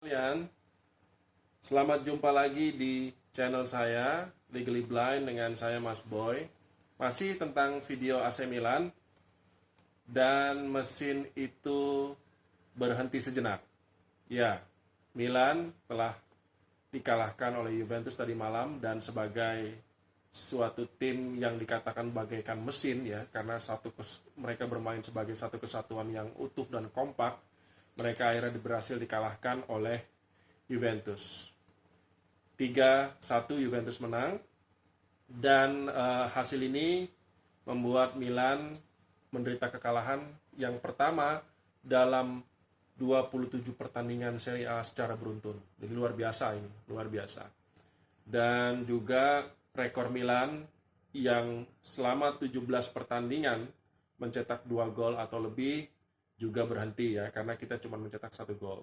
Kalian, selamat jumpa lagi di channel saya Legally Blind dengan saya Mas Boy. Masih tentang video AC Milan dan mesin itu berhenti sejenak. Ya, Milan telah dikalahkan oleh Juventus tadi malam dan sebagai suatu tim yang dikatakan bagaikan mesin ya, karena mereka bermain sebagai satu kesatuan yang utuh dan kompak, mereka akhirnya berhasil dikalahkan oleh Juventus. 3-1 Juventus menang dan hasil ini membuat Milan menderita kekalahan yang pertama dalam 27 pertandingan Serie A secara beruntun. Jadi luar biasa ini, luar biasa. Dan juga rekor Milan yang selama 17 pertandingan mencetak 2 gol atau lebih juga berhenti ya, karena kita cuma mencetak 1 gol.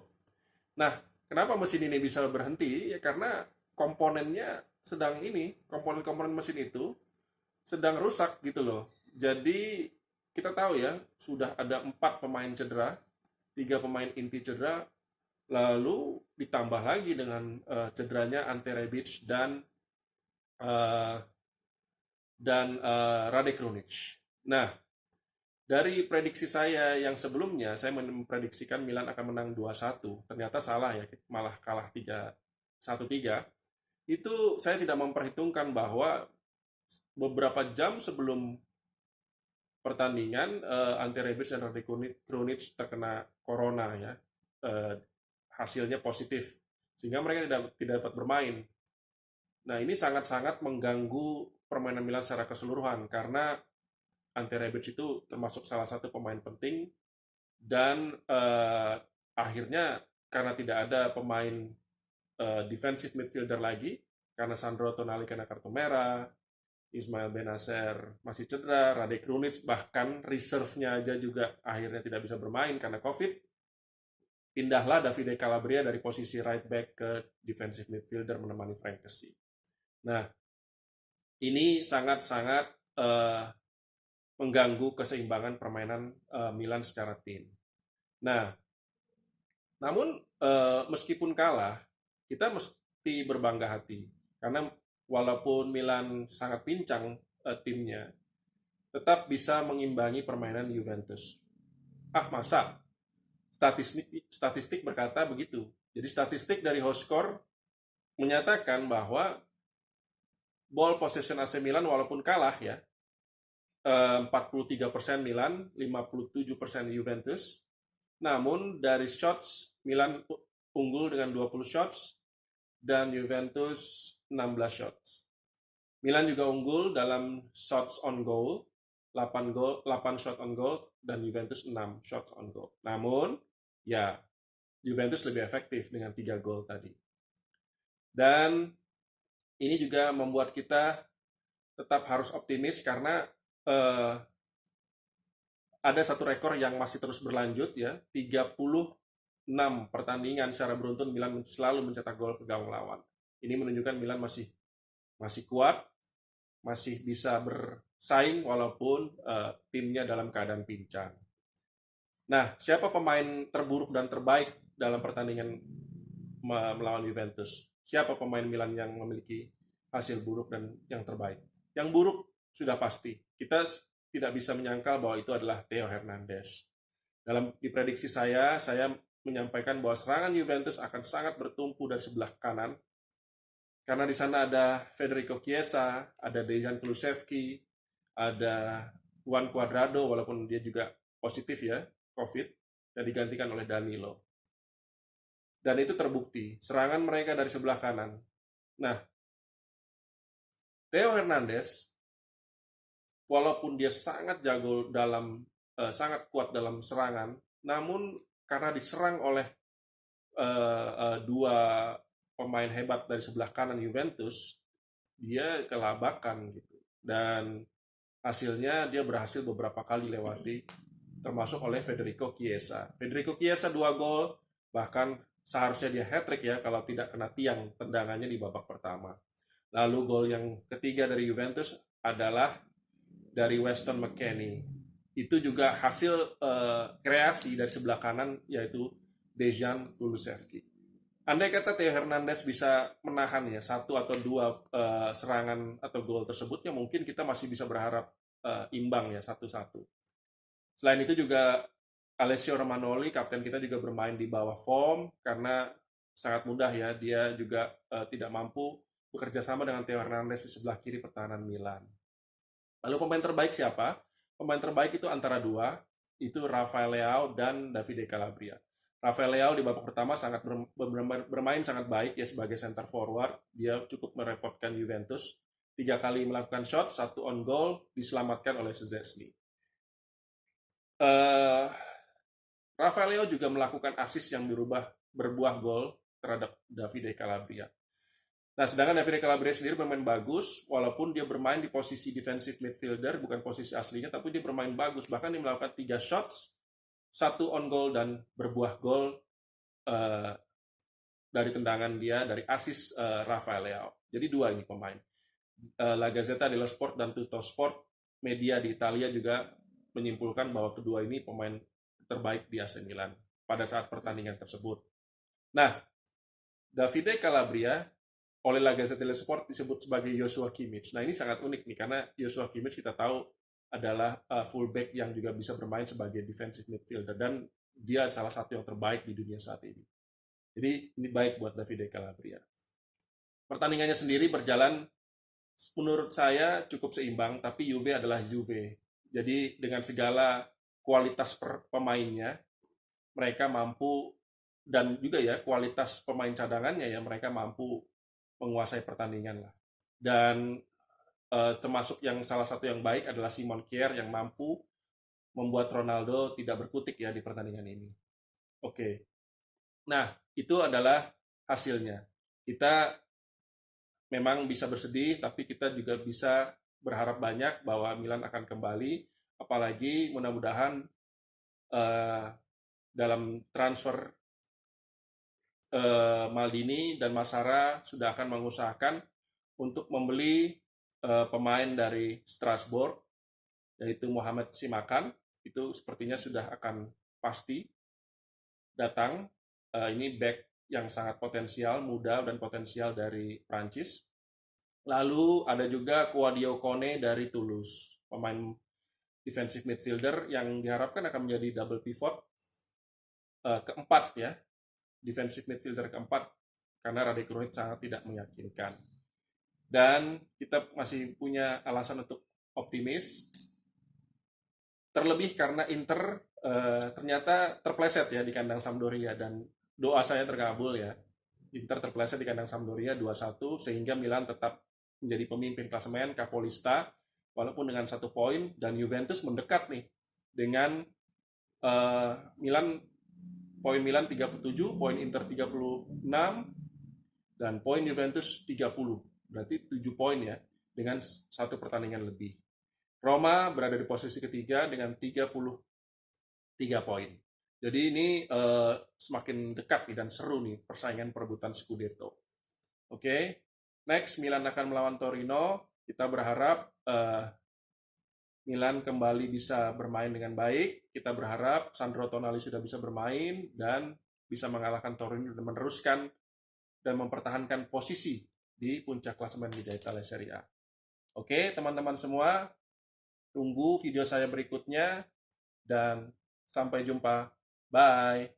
Nah, kenapa mesin ini bisa berhenti? Ya karena komponennya komponen-komponen mesin itu sedang rusak gitu loh. Jadi kita tahu ya, sudah ada 4 pemain cedera, 3 pemain inti cedera, lalu ditambah lagi dengan cederanya Ante Rebic uh, dan Rade Krunic. Nah, dari prediksi saya yang sebelumnya, saya memprediksikan Milan akan menang 2-1. Ternyata salah ya, malah kalah 1-3. Itu saya tidak memperhitungkan bahwa beberapa jam sebelum pertandingan, Ante Rebic dan Rade Krunic terkena corona ya. Hasilnya positif. Sehingga mereka tidak dapat bermain. Nah, ini sangat-sangat mengganggu permainan Milan secara keseluruhan karena Ante Rebic itu termasuk salah satu pemain penting dan akhirnya karena tidak ada pemain defensive midfielder lagi karena Sandro Tonali kena kartu merah, Ismail Benacer masih cedera, Rade Krunic bahkan reserve-nya aja juga akhirnya tidak bisa bermain karena COVID. Pindahlah Davide Calabria dari posisi right back ke defensive midfielder menemani Frank Kessie. Nah, ini sangat-sangat mengganggu keseimbangan permainan Milan secara tim. Nah, namun meskipun kalah, kita mesti berbangga hati karena walaupun Milan sangat pincang timnya, tetap bisa mengimbangi permainan Juventus. Masa? Statistik berkata begitu. Jadi statistik dari Hotskor menyatakan bahwa ball possession AC Milan walaupun kalah ya, 43% Milan, 57% Juventus. Namun dari shots Milan unggul dengan 20 shots dan Juventus 16 shots. Milan juga unggul dalam shots on goal, 8 shot on goal dan Juventus 6 shots on goal. Namun ya Juventus lebih efektif dengan 3 gol tadi. Dan ini juga membuat kita tetap harus optimis karena ada satu rekor yang masih terus berlanjut ya, 36 pertandingan secara beruntun Milan selalu mencetak gol ke gawang lawan. Ini menunjukkan Milan masih kuat, masih bisa bersaing walaupun timnya dalam keadaan pincang. Nah, siapa pemain terburuk dan terbaik dalam pertandingan melawan Juventus? Siapa pemain Milan yang memiliki hasil buruk dan yang terbaik? Yang buruk sudah pasti. Kita tidak bisa menyangkal bahwa itu adalah Theo Hernandez. Dalam diprediksi saya menyampaikan bahwa serangan Juventus akan sangat bertumpu dari sebelah kanan. Karena di sana ada Federico Chiesa, ada Dejan Kulusevski, ada Juan Cuadrado walaupun dia juga positif ya, COVID, dan digantikan oleh Danilo. Dan itu terbukti, serangan mereka dari sebelah kanan. Nah, Theo Hernandez walaupun dia sangat jago sangat kuat dalam serangan, namun karena diserang oleh dua pemain hebat dari sebelah kanan Juventus, dia kelabakan gitu. Dan hasilnya dia berhasil beberapa kali lewati, termasuk oleh Federico Chiesa. Federico Chiesa 2 gol, bahkan seharusnya dia hat-trick ya kalau tidak kena tiang tendangannya di babak pertama. Lalu gol yang ketiga dari Juventus adalah dari Weston McKennie. Itu juga hasil kreasi dari sebelah kanan, yaitu Dejan Kulusevski. Andai kata Theo Hernandez bisa menahan ya satu atau dua serangan atau gol tersebut, ya mungkin kita masih bisa berharap imbang ya 1-1. Selain itu juga Alessio Romagnoli, kapten kita, juga bermain di bawah form karena sangat mudah ya, dia juga tidak mampu bekerja sama dengan Theo Hernandez di sebelah kiri pertahanan Milan. Lalu pemain terbaik siapa? Pemain terbaik itu antara dua, itu Rafael Leao dan Davide Calabria. Rafael Leao di babak pertama sangat bermain sangat baik ya sebagai center forward. Dia cukup merepotkan Juventus. 3 kali melakukan shot, 1 on goal, diselamatkan oleh Szczesny. Rafael Leao juga melakukan assist yang berbuah gol terhadap Davide Calabria. Nah, sedangkan Davide Calabria sendiri bermain bagus, walaupun dia bermain di posisi defensive midfielder, bukan posisi aslinya, tapi dia bermain bagus. Bahkan dia melakukan 3 shots, 1 on goal, dan berbuah gol dari tendangan dia, dari assist Rafael Leao. Jadi 2 ini pemain. La Gazzetta dello Sport dan Tutto Sport, media di Italia, juga menyimpulkan bahwa kedua ini pemain terbaik di AC Milan pada saat pertandingan tersebut. Nah, Davide Calabria oleh La Gazzetta dello Sport disebut sebagai Joshua Kimmich. Nah, ini sangat unik nih, karena Joshua Kimmich kita tahu adalah fullback yang juga bisa bermain sebagai defensive midfielder, dan dia salah satu yang terbaik di dunia saat ini. Jadi ini baik buat Davide Calabria. Pertandingannya sendiri berjalan menurut saya cukup seimbang, tapi Juve adalah Juve. Jadi dengan segala kualitas pemainnya, mereka mampu, dan juga ya kualitas pemain cadangannya ya, mereka mampu menguasai pertandingan lah. Dan termasuk yang salah satu yang baik adalah Simon Kjaer yang mampu membuat Ronaldo tidak berkutik ya di pertandingan ini. Oke. Nah, itu adalah hasilnya. Kita memang bisa bersedih, tapi kita juga bisa berharap banyak bahwa Milan akan kembali, apalagi mudah-mudahan dalam transfer Maldini dan Massara sudah akan mengusahakan untuk membeli pemain dari Strasbourg, yaitu Mohamed Simakan. Itu sepertinya sudah akan pasti datang. Ini back yang sangat potensial, muda dan potensial dari Prancis. Lalu ada juga Kouadio Kone dari Toulouse, pemain defensive midfielder yang diharapkan akan menjadi double pivot keempat ya, defensive midfielder keempat, karena Radek Krunic sangat tidak meyakinkan. Dan kita masih punya alasan untuk optimis, terlebih karena Inter ternyata terpleset ya di kandang Sampdoria, dan doa saya terkabul ya. Inter terpleset di kandang Sampdoria 2-1, sehingga Milan tetap menjadi pemimpin klasemen Capolista walaupun dengan 1 poin, dan Juventus mendekat nih dengan poin Milan 37, poin Inter 36, dan poin Juventus 30. Berarti 7 poin ya, dengan 1 pertandingan lebih. Roma berada di posisi ketiga dengan 33 poin. Jadi ini semakin dekat nih dan seru nih persaingan perebutan Scudetto. Oke. Next, Milan akan melawan Torino. Kita berharap Milan kembali bisa bermain dengan baik. Kita berharap Sandro Tonali sudah bisa bermain dan bisa mengalahkan Torino dan meneruskan dan mempertahankan posisi di puncak klasemen Liga Italia Serie A. Oke, teman-teman semua, tunggu video saya berikutnya dan sampai jumpa. Bye.